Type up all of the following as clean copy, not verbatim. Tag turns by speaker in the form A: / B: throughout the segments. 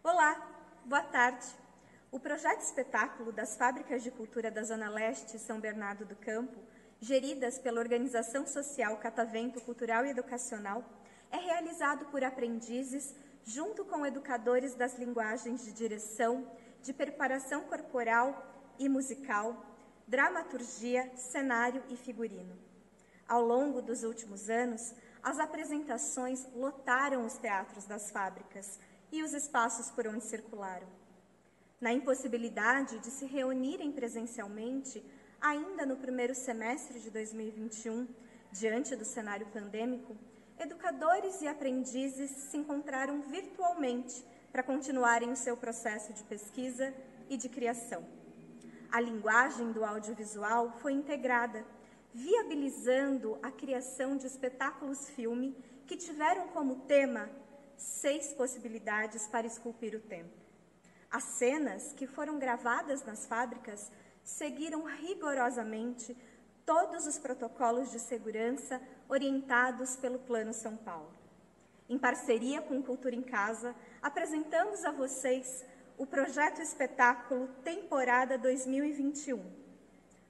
A: Olá, boa tarde. O projeto espetáculo das Fábricas de Cultura da Zona Leste São Bernardo do Campo, geridas pela Organização Social Catavento Cultural e Educacional, é realizado por aprendizes junto com educadores das linguagens de direção, de preparação corporal e musical, dramaturgia, cenário e figurino. Ao longo dos últimos anos, as apresentações lotaram os teatros das fábricas e os espaços por onde circularam. Na impossibilidade de se reunirem presencialmente, ainda no primeiro semestre de 2021, diante do cenário pandêmico, educadores e aprendizes se encontraram virtualmente para continuarem o seu processo de pesquisa e de criação. A linguagem do audiovisual foi integrada, viabilizando a criação de espetáculos-filme que tiveram como tema 6 possibilidades para esculpir o tempo. As cenas que foram gravadas nas fábricas seguiram rigorosamente todos os protocolos de segurança orientados pelo Plano São Paulo. Em parceria com Cultura em Casa, apresentamos a vocês o projeto espetáculo Temporada 2021.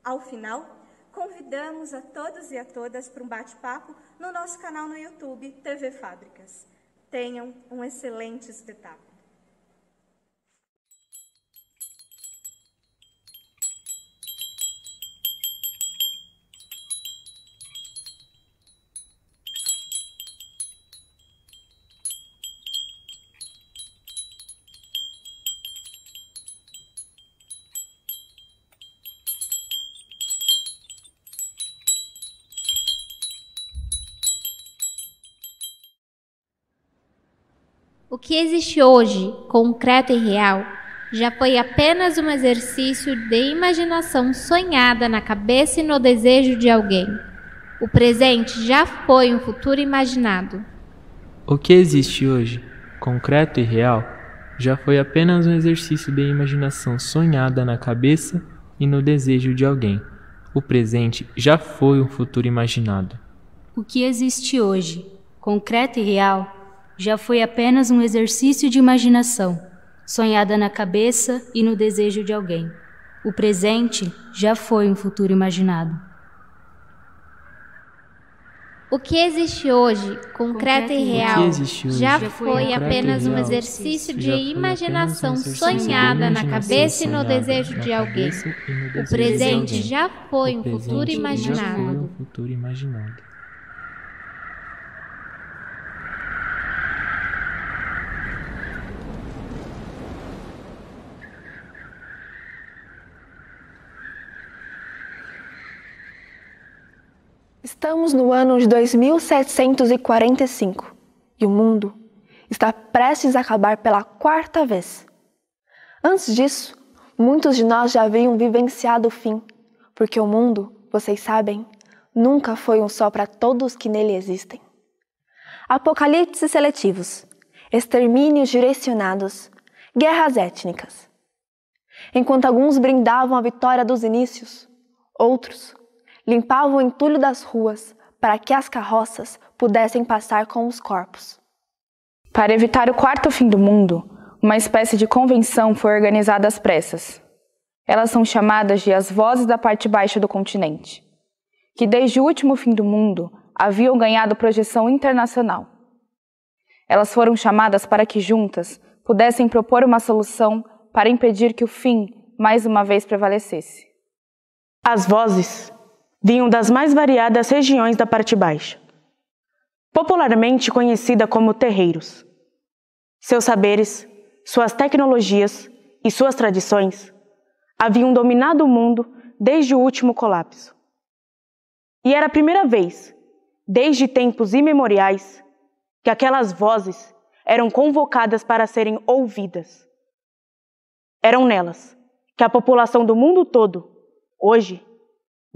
A: Ao final, convidamos a todos e a todas para um bate-papo no nosso canal no YouTube, TV Fábricas. Tenham um excelente espetáculo.
B: O que existe hoje, concreto e real, já foi apenas um exercício de imaginação sonhada na cabeça e no desejo de alguém. O presente já foi um futuro imaginado.
C: O que existe hoje, concreto e real, já foi apenas um exercício de imaginação sonhada na cabeça e no desejo de alguém. O presente já foi um futuro imaginado.
D: O que existe hoje, concreto e real, já foi apenas um exercício de imaginação, sonhada na cabeça e no desejo de alguém. O presente já foi um futuro imaginado.
B: O que existe hoje, concreto e real, já foi apenas um exercício de imaginação sonhada na cabeça e no desejo de alguém. O presente já foi um futuro imaginado.
E: Estamos no ano de 2745 e o mundo está prestes a acabar pela 4ª vez. Antes disso, muitos de nós já haviam vivenciado o fim, porque o mundo, vocês sabem, nunca foi um só para todos que nele existem. Apocalipses seletivos, extermínios direcionados, guerras étnicas. Enquanto alguns brindavam a vitória dos inícios, outros limpavam o entulho das ruas para que as carroças pudessem passar com os corpos.
F: Para evitar o 4º fim do mundo, uma espécie de convenção foi organizada às pressas. Elas são chamadas de as vozes da parte baixa do continente, que desde o último fim do mundo haviam ganhado projeção internacional. Elas foram chamadas para que juntas pudessem propor uma solução para impedir que o fim mais uma vez prevalecesse.
G: As vozes vinham das mais variadas regiões da parte baixa, popularmente conhecida como terreiros. Seus saberes, suas tecnologias e suas tradições haviam dominado o mundo desde o último colapso. E era a primeira vez, desde tempos imemoriais, que aquelas vozes eram convocadas para serem ouvidas. Eram nelas que a população do mundo todo, hoje,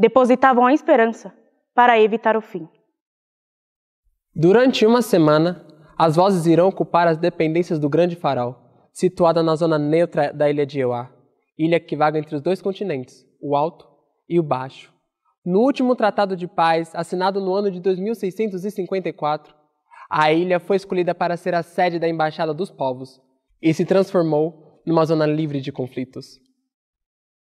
G: depositavam a esperança para evitar o fim.
H: Durante uma semana, as vozes irão ocupar as dependências do Grande Farol, situada na zona neutra da ilha de Euá, ilha que vaga entre os 2 continentes, o alto e o baixo. No último Tratado de Paz, assinado no ano de 2654, a ilha foi escolhida para ser a sede da Embaixada dos Povos e se transformou numa zona livre de conflitos.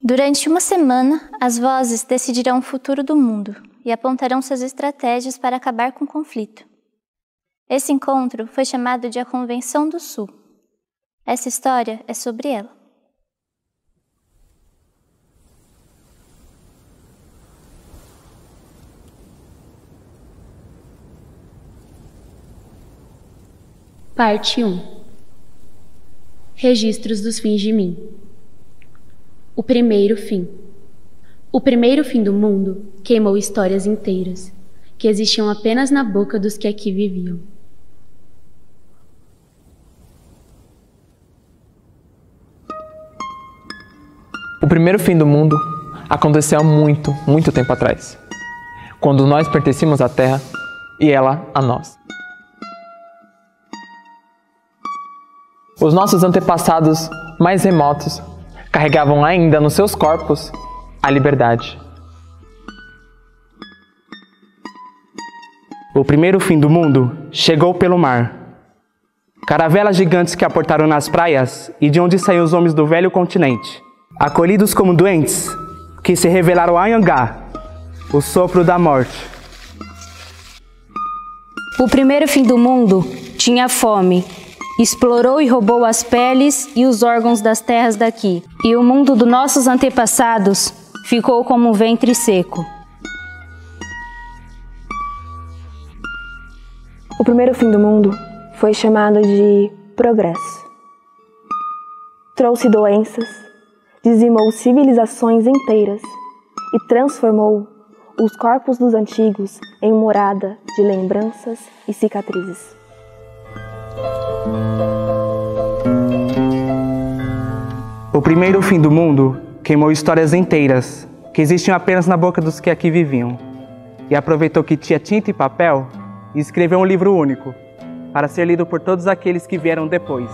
I: Durante uma semana, as vozes decidirão o futuro do mundo e apontarão suas estratégias para acabar com o conflito. Esse encontro foi chamado de a Convenção do Sul. Essa história é sobre ela.
J: Parte 1. Registros dos fins de mim. O primeiro fim. O primeiro fim do mundo queimou histórias inteiras, que existiam apenas na boca dos que aqui viviam.
C: O primeiro fim do mundo aconteceu há muito, muito tempo atrás, quando nós pertencíamos à Terra e ela a nós. Os nossos antepassados mais remotos carregavam ainda nos seus corpos a liberdade.
G: O primeiro fim do mundo chegou pelo mar. Caravelas gigantes que aportaram nas praias e de onde saíram os homens do velho continente, acolhidos como doentes, que se revelaram a Anhangá, o sopro da morte.
D: O primeiro fim do mundo tinha fome. Explorou e roubou as peles e os órgãos das terras daqui. E o mundo dos nossos antepassados ficou como um ventre seco.
E: O primeiro fim do mundo foi chamado de progresso. Trouxe doenças, dizimou civilizações inteiras e transformou os corpos dos antigos em morada de lembranças e cicatrizes.
G: O primeiro fim do mundo queimou histórias inteiras, que existiam apenas na boca dos que aqui viviam, e aproveitou que tinha tinta e papel e escreveu um livro único, para ser lido por todos aqueles que vieram depois.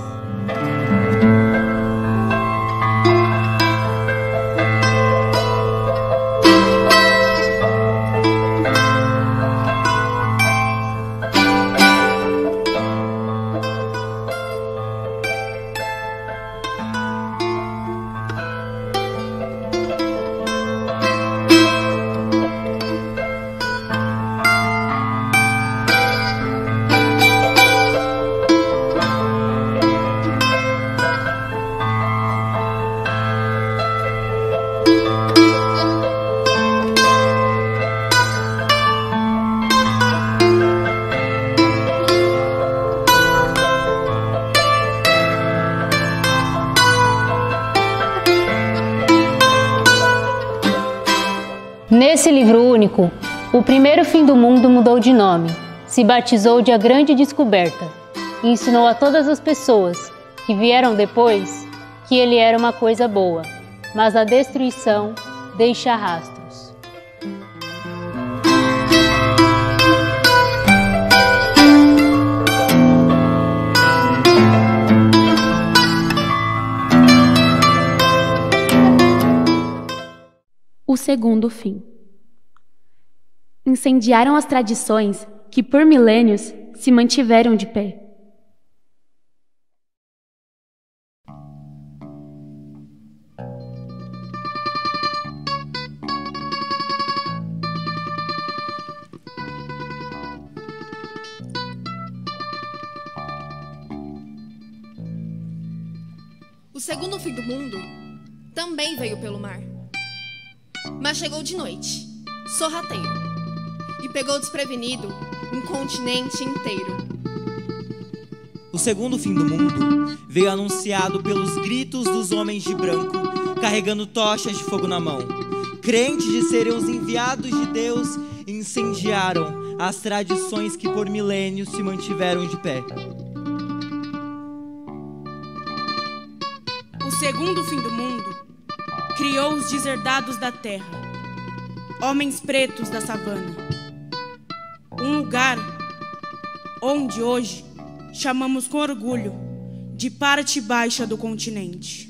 D: Nesse livro único, o primeiro fim do mundo mudou de nome, se batizou de A Grande Descoberta e ensinou a todas as pessoas que vieram depois que ele era uma coisa boa, mas a destruição deixa rastros.
J: O segundo fim. Incendiaram as tradições que por milênios se mantiveram de pé.
K: O segundo fim do mundo também veio pelo mar, mas chegou de noite, sorrateiro, e pegou desprevenido um continente inteiro.
L: O segundo fim do mundo veio anunciado pelos gritos dos homens de branco, carregando tochas de fogo na mão. Crentes de serem os enviados de Deus, incendiaram as tradições que por milênios se mantiveram de pé.
M: O segundo fim do mundo criou os deserdados da terra, homens pretos da savana. Um lugar onde hoje chamamos com orgulho de parte baixa do continente.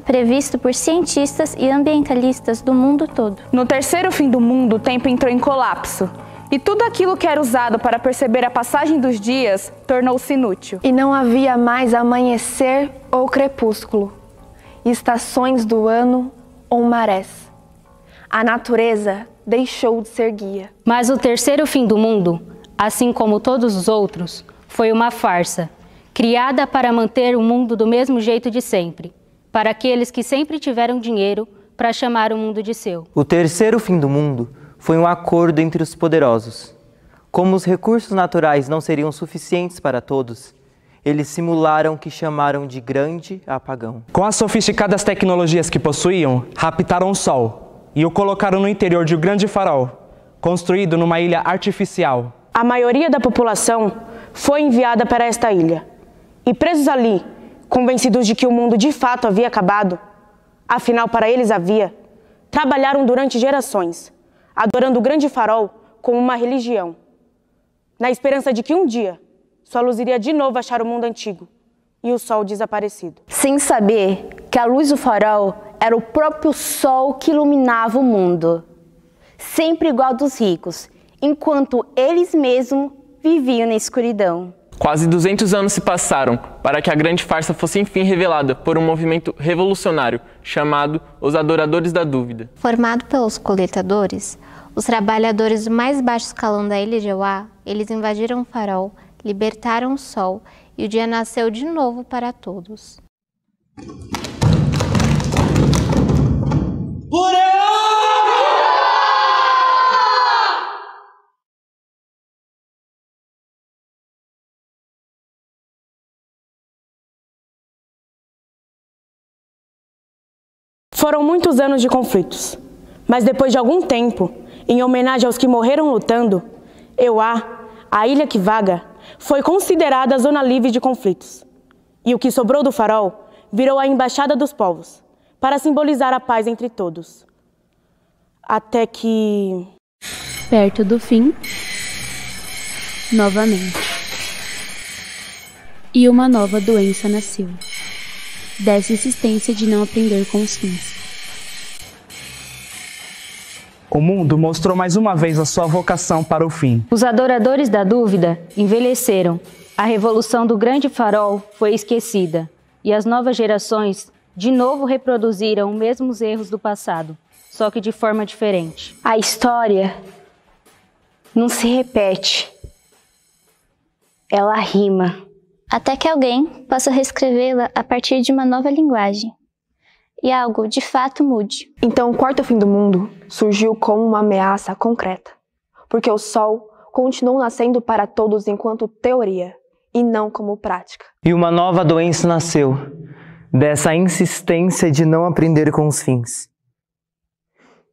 I: previsto por cientistas e ambientalistas do mundo todo.
F: No terceiro fim do mundo, o tempo entrou em colapso. E tudo aquilo que era usado para perceber a passagem dos dias tornou-se inútil.
E: E não havia mais amanhecer ou crepúsculo, estações do ano ou marés. A natureza deixou de ser guia.
D: Mas o terceiro fim do mundo, assim como todos os outros, foi uma farsa, criada para manter o mundo do mesmo jeito de sempre, para aqueles que sempre tiveram dinheiro para chamar o mundo de seu.
N: O terceiro fim do mundo foi um acordo entre os poderosos. Como os recursos naturais não seriam suficientes para todos, eles simularam o que chamaram de grande apagão.
O: Com as sofisticadas tecnologias que possuíam, raptaram o Sol e o colocaram no interior de um grande farol, construído numa ilha artificial.
G: A maioria da população foi enviada para esta ilha. E presos ali, convencidos de que o mundo de fato havia acabado, afinal para eles havia, trabalharam durante gerações, adorando o grande farol como uma religião, na esperança de que um dia sua luz iria de novo achar o mundo antigo e o sol desaparecido.
P: Sem saber que a luz do farol era o próprio sol que iluminava o mundo, sempre igual dos ricos, enquanto eles mesmos viviam na escuridão.
C: Quase 200 anos se passaram para que a grande farsa fosse enfim revelada por um movimento revolucionário chamado os Adoradores da Dúvida.
B: Formado pelos coletadores, os trabalhadores do mais baixo escalão da ilha de Euá, eles invadiram o farol, libertaram o sol e o dia nasceu de novo para todos.
G: Foram muitos anos de conflitos, mas depois de algum tempo, em homenagem aos que morreram lutando, Euá, a ilha que vaga, foi considerada zona livre de conflitos. E o que sobrou do farol virou a Embaixada dos Povos, para simbolizar a paz entre todos. Até que...
J: Perto do fim, novamente. E uma nova doença nasceu, dessa insistência de não aprender com os fins.
O: O mundo mostrou mais uma vez a sua vocação para o fim.
D: Os adoradores da dúvida envelheceram. A revolução do grande farol foi esquecida. E as novas gerações de novo reproduziram os mesmos erros do passado, só que de forma diferente.
P: A história não se repete. Ela rima.
I: Até que alguém possa reescrevê-la a partir de uma nova linguagem. E algo de fato mude.
E: Então o quarto fim do mundo surgiu como uma ameaça concreta, porque o sol continuou nascendo para todos enquanto teoria e não como prática.
N: E uma nova doença nasceu, dessa insistência de não aprender com os fins.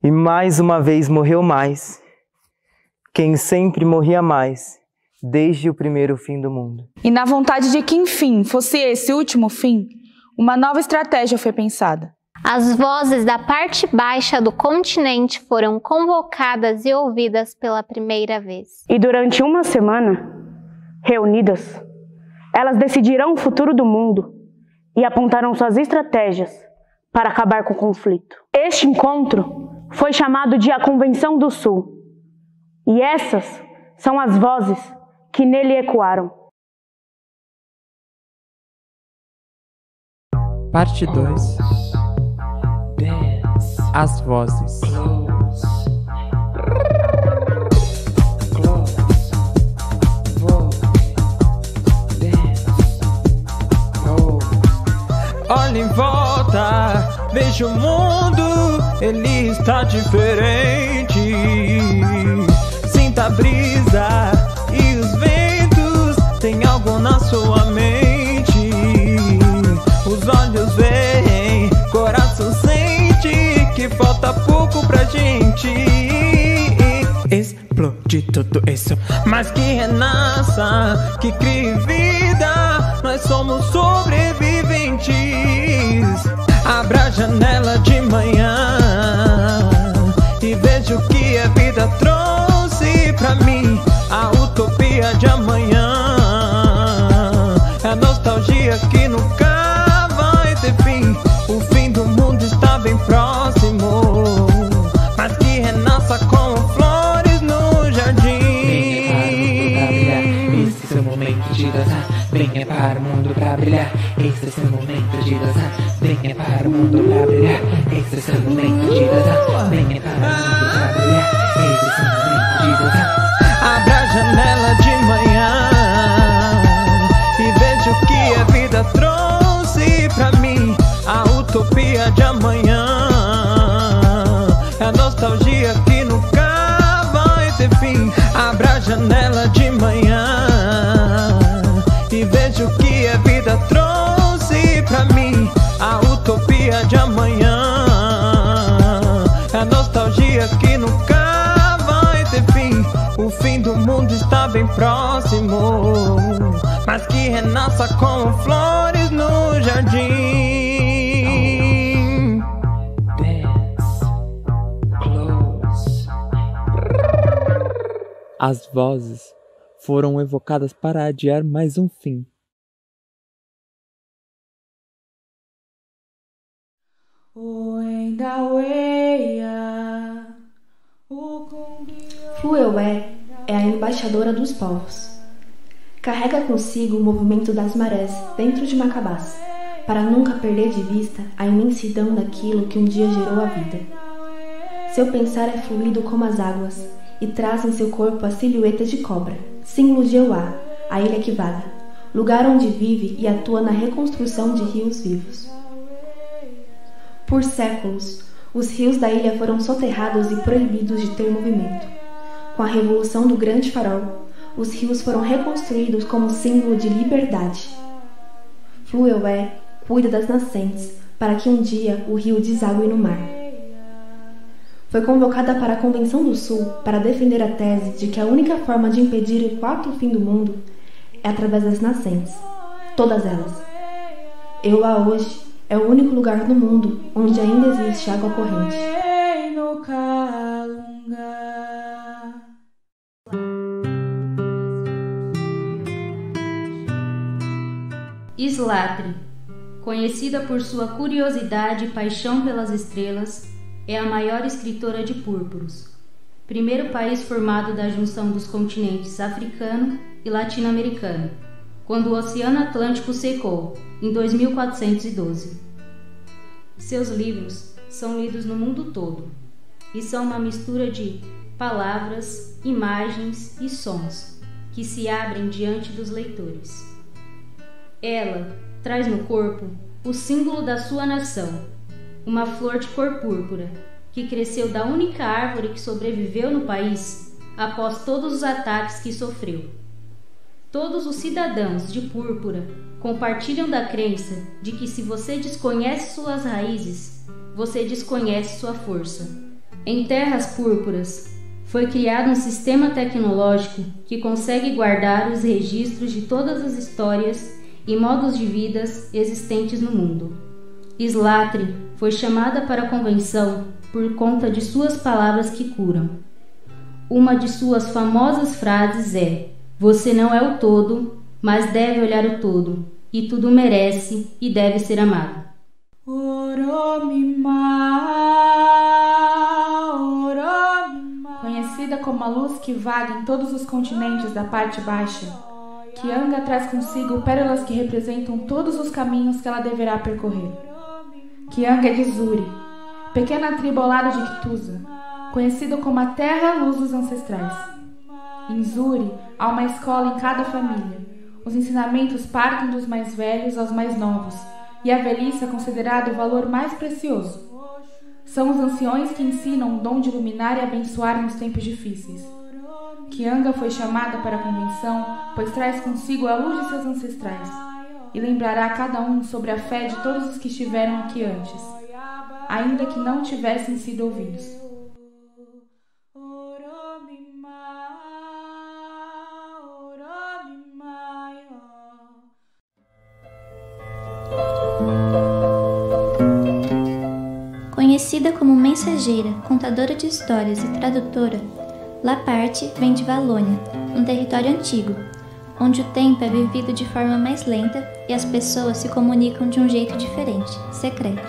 N: E mais uma vez morreu mais, quem sempre morria mais, desde o primeiro fim do mundo.
F: E na vontade de que enfim fosse esse último fim, uma nova estratégia foi pensada.
B: As vozes da parte baixa do continente foram convocadas e ouvidas pela primeira vez.
G: E durante uma semana, reunidas, elas decidirão o futuro do mundo e apontarão suas estratégias para acabar com o conflito. Este encontro foi chamado de a Convenção do Sul. E essas são as vozes que nele ecoaram.
C: Parte 2. As vozes. Olha em volta, veja o mundo, ele está diferente. Sinta a brisa e os ventos, tem algo na sua mente. Os olhos veem, coração sente que falta pouco pra gente explodir tudo isso, mas que renasça, que crie vida. Nós somos sobreviventes. Abra a janela de manhã e veja o que a vida trouxe pra mim. A utopia de amanhã é a nostalgia que nunca vai ter fim. O fim do
Q: momento de dançar. Venha para o mundo pra brilhar. Esse é seu momento de dançar. Venha para o mundo pra brilhar. Esse é seu momento de dançar. Venha para o mundo pra brilhar. Esse é seu momento de dançar.
R: Abra a janela de manhã e veja o que a vida trouxe pra mim. A utopia de amanhã é a nostalgia que nunca vai ter fim. Abra a janela de manhã e veja o que a vida trouxe pra mim. A utopia de amanhã é a nostalgia que nunca vai ter fim. O fim do mundo está bem próximo, mas que renasça com flores no jardim.
C: As vozes foram evocadas para adiar mais um fim.
S: Flueué é a embaixadora dos povos. Carrega consigo o movimento das marés dentro de uma cabaça, para nunca perder de vista a imensidão daquilo que um dia gerou a vida. Seu pensar é fluido como as águas, e traz em seu corpo a silhueta de cobra, símbolo de Euá, a ilha que vaga, lugar onde vive e atua na reconstrução de rios vivos. Por séculos, os rios da ilha foram soterrados e proibidos de ter movimento. Com a revolução do Grande Farol, os rios foram reconstruídos como símbolo de liberdade. Flueué cuida das nascentes, para que um dia o rio desague no mar. Foi convocada para a Convenção do Sul para defender a tese de que a única forma de impedir o quarto fim do mundo é através das nascentes, todas elas. Euá hoje é o único lugar no mundo onde ainda existe água corrente.
D: Islatre, conhecida por sua curiosidade e paixão pelas estrelas, é a maior escritora de púrpuros. Primeiro país formado da junção dos continentes africano e latino-americano, quando o Oceano Atlântico secou, em 2412. Seus livros são lidos no mundo todo e são uma mistura de palavras, imagens e sons que se abrem diante dos leitores. Ela traz no corpo o símbolo da sua nação, uma flor de cor púrpura, que cresceu da única árvore que sobreviveu no país após todos os ataques que sofreu. Todos os cidadãos de púrpura compartilham da crença de que se você desconhece suas raízes, você desconhece sua força. Em terras púrpuras, foi criado um sistema tecnológico que consegue guardar os registros de todas as histórias e modos de vidas existentes no mundo. Islatre foi chamada para a convenção por conta de suas palavras que curam. Uma de suas famosas frases é: "Você não é o todo, mas deve olhar o todo, e tudo merece e deve ser amado."
F: Conhecida como a luz que vaga em todos os continentes da parte baixa, Kianga traz consigo pérolas que representam todos os caminhos que ela deverá percorrer. Kianga é de Zuri, pequena tribo ao lado de Kituza, conhecido como a terra-luz dos ancestrais. Em Zuri, há uma escola em cada família. Os ensinamentos partem dos mais velhos aos mais novos, e a velhice é considerada o valor mais precioso. São os anciões que ensinam o dom de iluminar e abençoar nos tempos difíceis. Kianga foi chamada para a convenção, pois traz consigo a luz de seus ancestrais, e lembrará a cada um sobre a fé de todos os que estiveram aqui antes, ainda que não tivessem sido ouvidos.
I: Conhecida como mensageira, contadora de histórias e tradutora, Laparte vem de Valônia, um território antigo, onde o tempo é vivido de forma mais lenta e as pessoas se comunicam de um jeito diferente, secreto.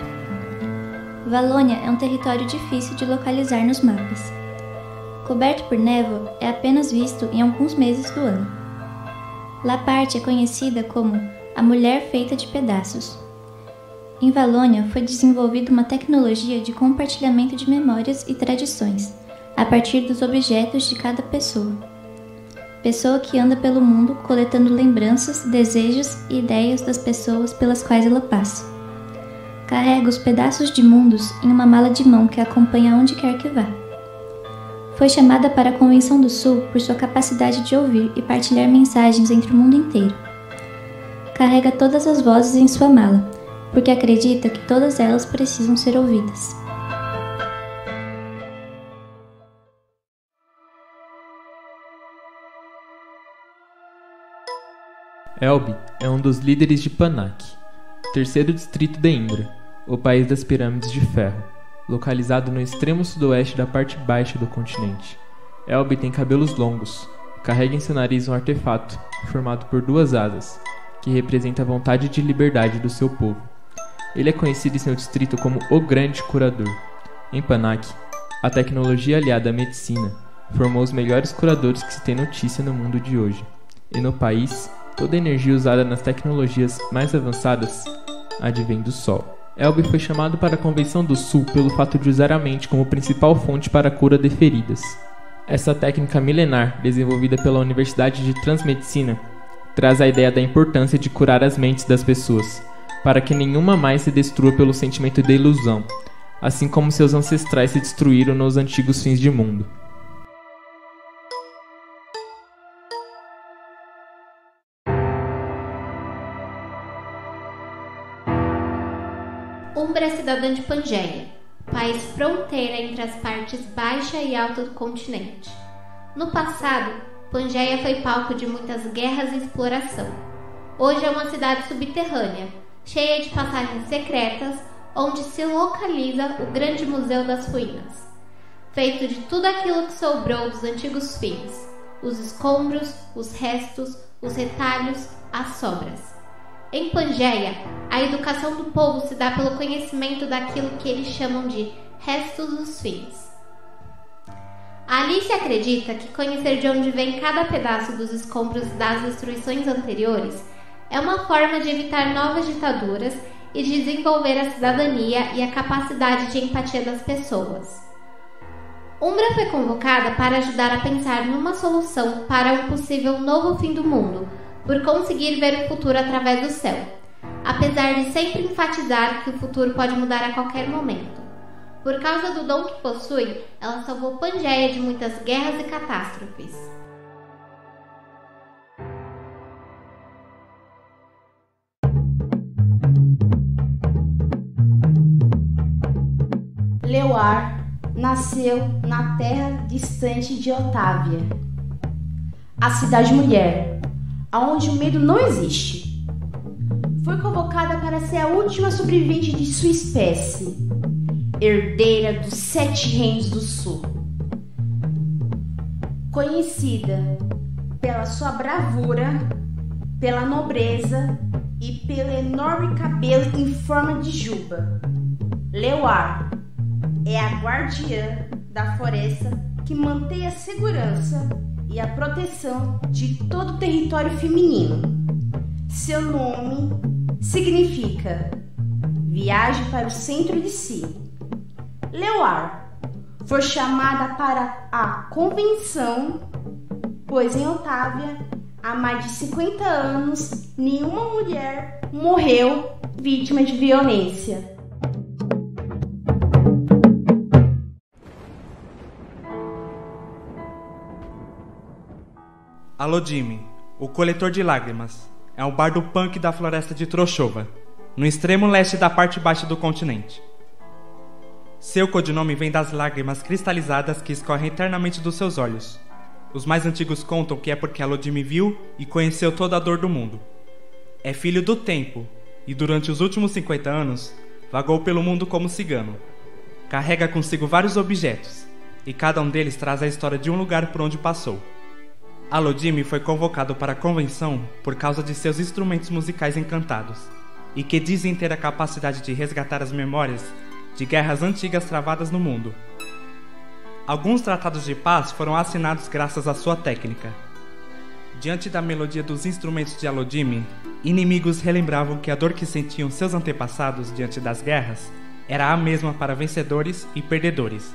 I: Valônia é um território difícil de localizar nos mapas. Coberto por névoa, é apenas visto em alguns meses do ano. Laparte é conhecida como a mulher feita de pedaços. Em Valônia foi desenvolvida uma tecnologia de compartilhamento de memórias e tradições, a partir dos objetos de cada pessoa. Pessoa que anda pelo mundo coletando lembranças, desejos e ideias das pessoas pelas quais ela passa. Carrega os pedaços de mundos em uma mala de mão que a acompanha onde quer que vá. Foi chamada para a Convenção do Sul por sua capacidade de ouvir e partilhar mensagens entre o mundo inteiro. Carrega todas as vozes em sua mala, porque acredita que todas elas precisam ser ouvidas.
C: Elbe é um dos líderes de Panak, terceiro distrito de Indra, o país das pirâmides de ferro, localizado no extremo sudoeste da parte baixa do continente. Elbe tem cabelos longos, carrega em seu nariz um artefato formado por 2 asas, que representa a vontade de liberdade do seu povo. Ele é conhecido em seu distrito como o Grande Curador. Em Panak, a tecnologia aliada à medicina formou os melhores curadores que se tem notícia no mundo de hoje. E no país, toda a energia usada nas tecnologias mais avançadas advém do Sol. Elbe foi chamado para a Convenção do Sul pelo fato de usar a mente como principal fonte para a cura de feridas. Essa técnica milenar, desenvolvida pela Universidade de Transmedicina, traz a ideia da importância de curar as mentes das pessoas, para que nenhuma mais se destrua pelo sentimento de ilusão, assim como seus ancestrais se destruíram nos antigos fins de mundo.
B: Umbra é cidadã de Pangeia, país fronteira entre as partes baixa e alta do continente. No passado, Pangeia foi palco de muitas guerras e exploração. Hoje é uma cidade subterrânea, cheia de passagens secretas, onde se localiza o grande Museu das Ruínas, feito de tudo aquilo que sobrou dos antigos fins, os escombros, os restos, os retalhos, as sobras. Em Pangeia, a educação do povo se dá pelo conhecimento daquilo que eles chamam de restos dos fins. A Alice acredita que conhecer de onde vem cada pedaço dos escombros das destruições anteriores é uma forma de evitar novas ditaduras e de desenvolver a cidadania e a capacidade de empatia das pessoas. Umbra foi convocada para ajudar a pensar numa solução para um possível novo fim do mundo, por conseguir ver o futuro através do céu, apesar de sempre enfatizar que o futuro pode mudar a qualquer momento. Por causa do dom que possui, ela salvou Pangeia de muitas guerras e catástrofes.
S: Leuar nasceu na terra distante de Otávia, a cidade mulher, aonde o medo não existe. Foi convocada para ser a última sobrevivente de sua espécie, herdeira dos 7 reinos do sul. Conhecida pela sua bravura, pela nobreza e pelo enorme cabelo em forma de juba, Leuar é a guardiã da floresta que mantém a segurança e a proteção de todo o território feminino. Seu nome significa viagem para o centro de si. Leuar foi chamada para a convenção, pois em Otávia, há mais de 50 anos, nenhuma mulher morreu vítima de violência.
O: Alodime, o coletor de lágrimas, é um bardo punk da floresta de Trochova, no extremo leste da parte baixa do continente. Seu codinome vem das lágrimas cristalizadas que escorrem eternamente dos seus olhos. Os mais antigos contam que é porque Alodime viu e conheceu toda a dor do mundo. É filho do tempo e durante os últimos 50 anos vagou pelo mundo como cigano. Carrega consigo vários objetos e cada um deles traz a história de um lugar por onde passou. Alodime foi convocado para a convenção por causa de seus instrumentos musicais encantados e que dizem ter a capacidade de resgatar as memórias de guerras antigas travadas no mundo. Alguns tratados de paz foram assinados graças à sua técnica. Diante da melodia dos instrumentos de Alodime, inimigos relembravam que a dor que sentiam seus antepassados diante das guerras era a mesma para vencedores e perdedores.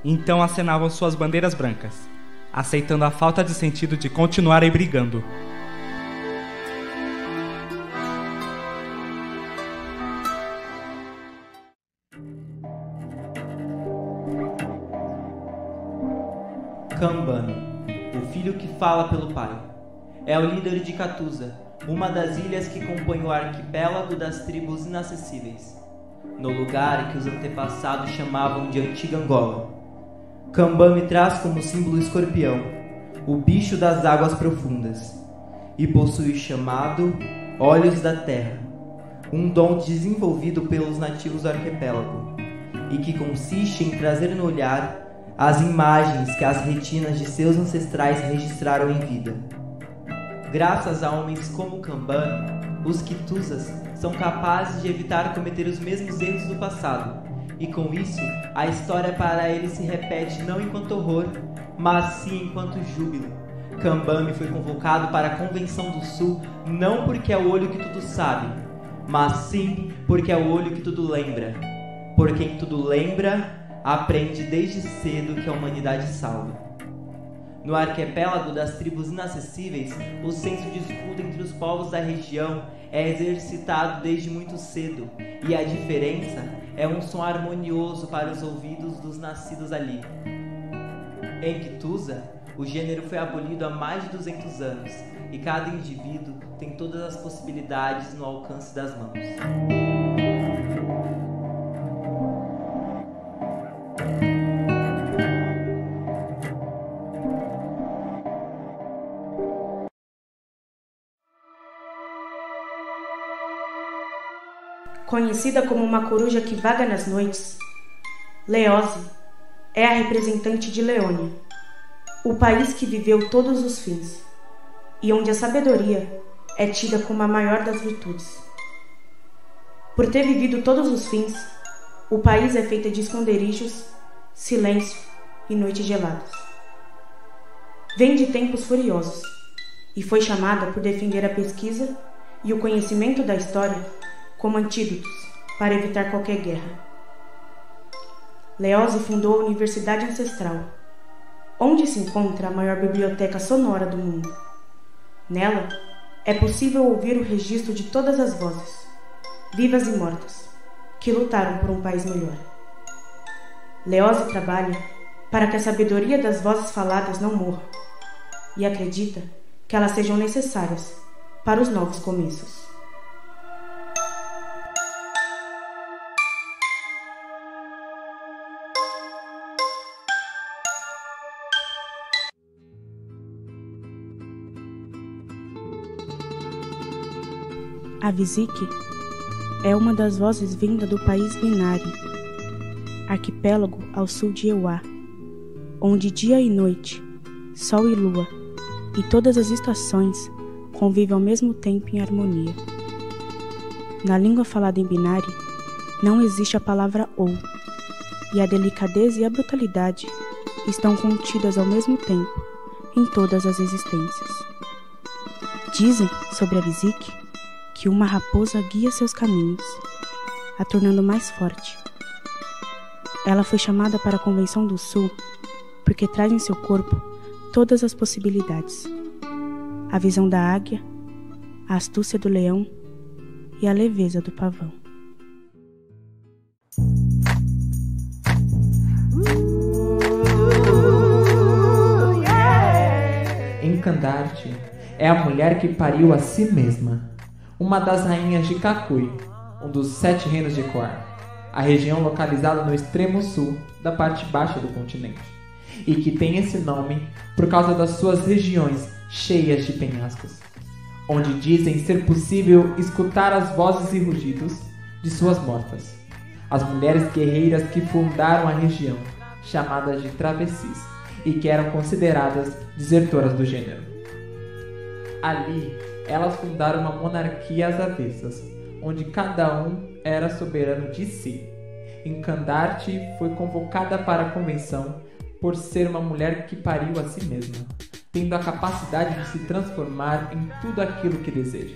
O: Então acenavam suas bandeiras brancas, aceitando a falta de sentido de continuarem brigando.
L: Kambami, o filho que fala pelo pai. É o líder de Katusa, uma das ilhas que compõe o arquipélago das tribos inacessíveis, no lugar que os antepassados chamavam de Antiga Angola. Kambami traz como símbolo o escorpião, o bicho das águas profundas, e possui o chamado Olhos da Terra, um dom desenvolvido pelos nativos do arquipélago, e que consiste em trazer no olhar as imagens que as retinas de seus ancestrais registraram em vida. Graças a homens como Kambami, os Kitusas são capazes de evitar cometer os mesmos erros do passado, e com isso, a história para eles se repete não enquanto horror, mas sim enquanto júbilo. Kambami foi convocado para a Convenção do Sul não porque é o olho que tudo sabe, mas sim porque é o olho que tudo lembra. Por quem tudo lembra, aprende desde cedo que a humanidade salva. No arquipélago das tribos inacessíveis, o senso de escudo entre os povos da região é exercitado desde muito cedo, e a diferença é um som harmonioso para os ouvidos dos nascidos ali. Em Kitusa, o gênero foi abolido há mais de 200 anos, e cada indivíduo tem todas as possibilidades no alcance das mãos.
M: Conhecida como uma coruja que vaga nas noites, Leose é a representante de Leônia, o país que viveu todos os fins, e onde a sabedoria é tida como a maior das virtudes. Por ter vivido todos os fins, o país é feito de esconderijos, silêncio e noites geladas. Vem de tempos furiosos, e foi chamada por defender a pesquisa e o conhecimento da história como antídotos para evitar qualquer guerra. Leose fundou a Universidade Ancestral, onde se encontra a maior biblioteca sonora do mundo. Nela, é possível ouvir o registro de todas as vozes, vivas e mortas, que lutaram por um país melhor. Leose trabalha para que a sabedoria das vozes faladas não morra, e acredita que elas sejam necessárias para os novos começos. A Vizique é uma das vozes vinda do país Minari, arquipélago ao sul de Euá, onde dia e noite, sol e lua e todas as estações convivem ao mesmo tempo em harmonia. Na língua falada em Binari, não existe a palavra ou, e a delicadeza e a brutalidade estão contidas ao mesmo tempo em todas as existências. Dizem sobre a Vizique que uma raposa guia seus caminhos, a tornando mais forte. Ela foi chamada para a Convenção do Sul porque traz em seu corpo todas as possibilidades: a visão da águia, a astúcia do leão e a leveza do pavão.
A: Encandarte é a mulher que pariu a si mesma, uma das rainhas de Kakui, um dos 7 reinos de Kor, a região localizada no extremo sul da parte baixa do continente, e que tem esse nome por causa das suas regiões cheias de penhascos, onde dizem ser possível escutar as vozes e rugidos de suas mortas, as mulheres guerreiras que fundaram a região, chamadas de travessis, e que eram consideradas desertoras do gênero. Ali, elas fundaram uma monarquia às avessas, onde cada um era soberano de si. Encandarte foi convocada para a convenção por ser uma mulher que pariu a si mesma, tendo a capacidade de se transformar em tudo aquilo que deseja.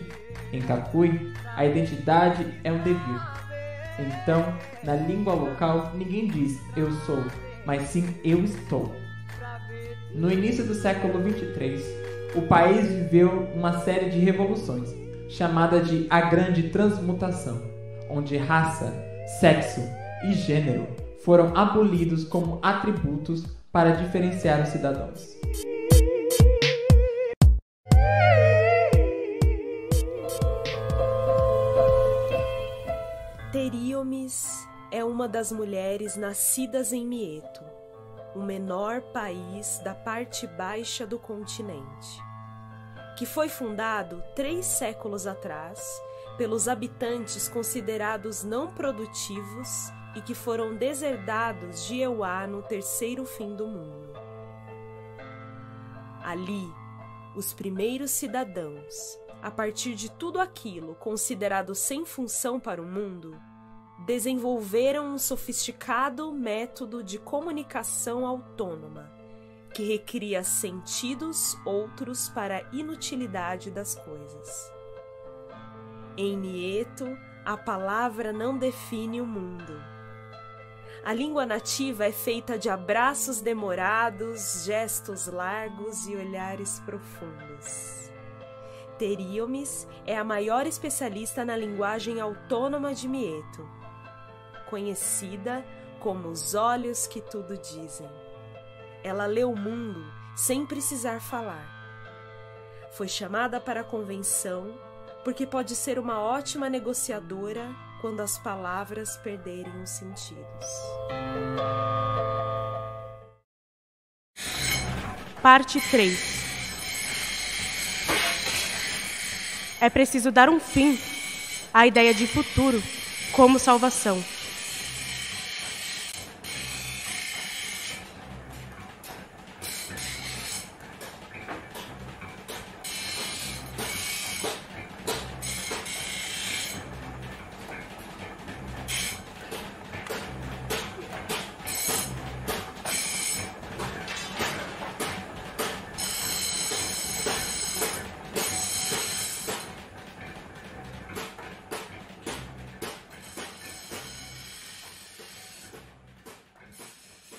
A: Em Kakui, a identidade é um devir. Então, na língua local, ninguém diz eu sou, mas sim eu estou. No início do século 23, o país viveu uma série de revoluções, chamada de a Grande Transmutação, onde raça, sexo e gênero foram abolidos como atributos para diferenciar os cidadãos.
H: Teríomes é uma das mulheres nascidas em Mieto, o menor país da parte baixa do continente, que foi fundado 3 séculos atrás pelos habitantes considerados não produtivos e que foram deserdados de Euá no terceiro fim do mundo. Ali, os primeiros cidadãos, a partir de tudo aquilo considerado sem função para o mundo, desenvolveram um sofisticado método de comunicação autônoma que recria sentidos outros para a inutilidade das coisas. Em Mieto, a palavra não define o mundo. A língua nativa é feita de abraços demorados, gestos largos e olhares profundos. Teríomes é a maior especialista na linguagem autônoma de Mieto, conhecida como os olhos que tudo dizem. Ela lê o mundo sem precisar falar. Foi chamada para a convenção porque pode ser uma ótima negociadora quando as palavras perderem os sentidos.
M: Parte 3. É preciso dar um fim à ideia de futuro como salvação.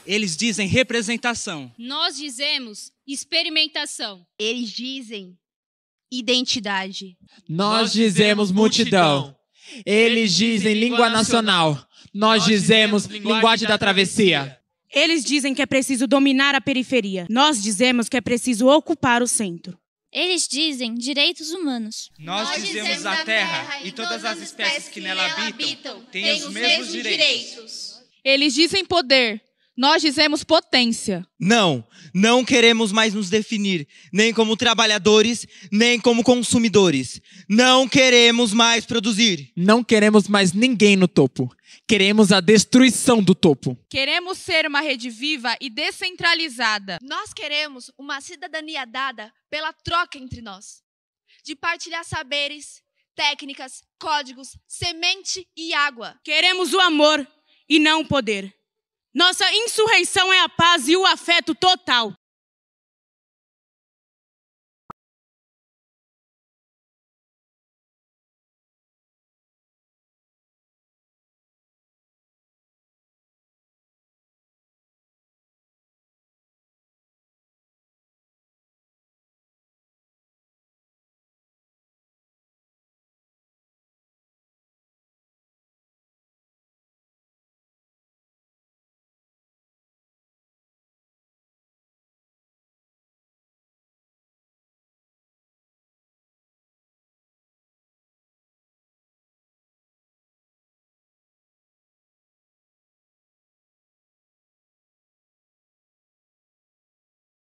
T: Eles dizem representação.
U: Nós dizemos experimentação.
V: Eles dizem identidade.
W: Nós dizemos multidão. Eles dizem língua nacional. Nós dizemos linguagem da travessia.
M: Eles dizem que é preciso dominar a periferia. Nós dizemos que é preciso ocupar o centro.
B: Eles dizem direitos humanos.
T: Nós dizemos a terra e todas as espécies que nela habitam têm os mesmos direitos.
X: Eles dizem poder. Nós dizemos potência.
L: Não queremos mais nos definir, nem como trabalhadores, nem como consumidores. Não queremos mais produzir.
W: Não queremos mais ninguém no topo. Queremos a destruição do topo.
X: Queremos ser uma rede viva e descentralizada.
Y: Nós queremos uma cidadania dada pela troca entre nós, de partilhar saberes, técnicas, códigos, semente e água.
M: Queremos o amor e não o poder. Nossa insurreição é a paz e o afeto total.